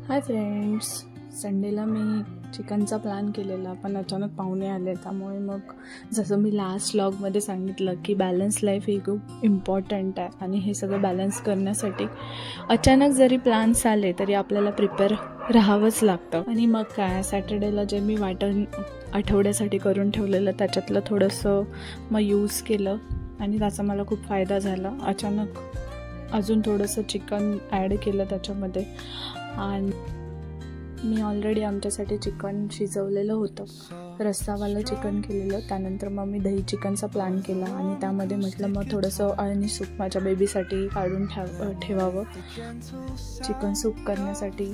Hi friends, संडेला मी चिकनचा plan केलेला, पण अचानक पाहुणे आले. त्यामुळे मग जसं मी लास्ट व्लॉगमध्ये सांगितलं की बॅलन्स लाईफ ही खूप इम्पॉर्टंट आहे आणि हे सगळं बॅलन्स करण्यासाठी अचानक जरी प्लॅन्स आले तरी आपल्याला प्रिपेअर राहावंच लागतं. आणि मग काय, सॅटर्डेला जे मी वाटण आठवड्यासाठी करून ठेवलेलं त्याच्यातलं थोडंसं मग यूज केलं आणि त्याचा मला खूप फायदा झाला. अचानक अजून थोडंसं चिकन ॲड केलं त्याच्यामध्ये आणि मी ऑलरेडी आमच्यासाठी चिकन शिजवलेलं होतं, रस्सावालं चिकन केलेलं. त्यानंतर मग मी दही चिकनचा प्लॅन केला आणि त्यामध्ये म्हटलं मग थोडंसं अळणी सूप माझ्या बेबीसाठी काढून ठेवावं चिकन सूप करण्यासाठी.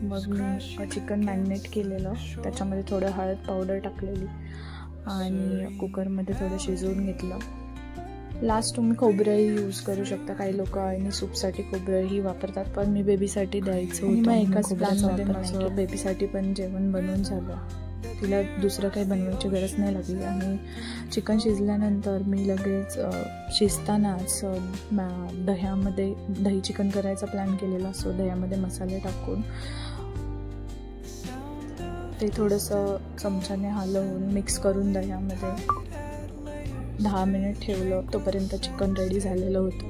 मग मी चिकन मॅरिनेट केलेलं, त्याच्यामध्ये थोडं हळद पावडर टाकलेली आणि कुकरमध्ये थोडं शिजवून घेतलं. लास्ट तुम्ही खोबरंही यूज करू शकता, काही लोक आणि सूपसाठी खोबरंही वापरतात, पण मी बेबीसाठी द्यायचं होतं. मग एकाच प्लॅनमध्ये माझं बेबीसाठी पण जेवण बनवून झालं. तिला दुसरं काही बनवायची गरज नाही लागली. आणि चिकन शिजल्यानंतर मी लगेच शिजतानाच दह्यामध्ये दही चिकन करायचा प्लॅन केलेला. सो दह्यामध्ये मसाले टाकून ते थोडंसं चमच्याने हलवून मिक्स करून दह्यामध्ये 10 मिनिट ठेवलं. तोपर्यंत चिकन रेडी झालेलं होतं.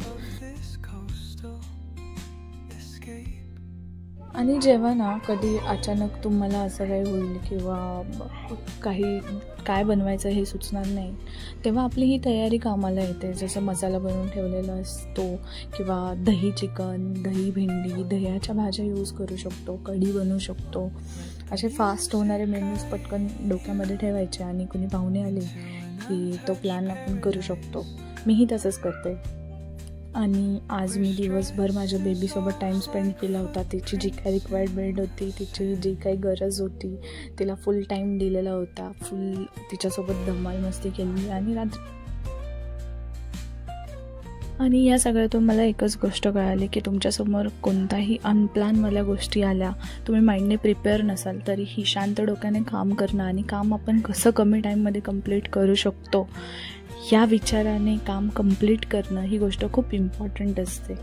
आणि जेव्हा ना कधी अचानक तुम्हाला असं काही होईल किंवा काय बनवायचं हे सुचणार नाही, तेव्हा आपली ही तयारी कामाला येते. जसं मसाला बनवून ठेवलेला असतो किंवा दही चिकन, दही भेंडी, दह्याच्या भाज्या यूज करू शकतो, कढी बनवू शकतो. असे फास्ट होणारे मेन्यूज पटकन डोक्यामध्ये ठेवायचे आणि कुणी पाहुणे आले की तो प्लॅन आपण करू शकतो. मीही तसंच करते. आणि आज मी दिवसभर माझ्या बेबीसोबत टाईम स्पेंड केला होता. तिची जी काही रिक्वायरमेंट होती, तिची जी काही गरज होती, तिला फुल टाईम दिलेला होता. फुल तिच्यासोबत धमाल मस्ती केली. आणि या सगळ्यातून मला एकच गोष्ट कळाली की तुमच्यासमोर कोणताही अनप्लॅनवाल्या गोष्टी आल्या, तुम्ही माइंडने प्रिपेअर नसाल तरीही शांत डोक्याने काम करणं आणि काम आपण कसं कमी टाईममध्ये कंप्लीट करू शकतो या विचाराने काम कंप्लीट करणं ही गोष्ट खूप इम्पॉर्टंट असते.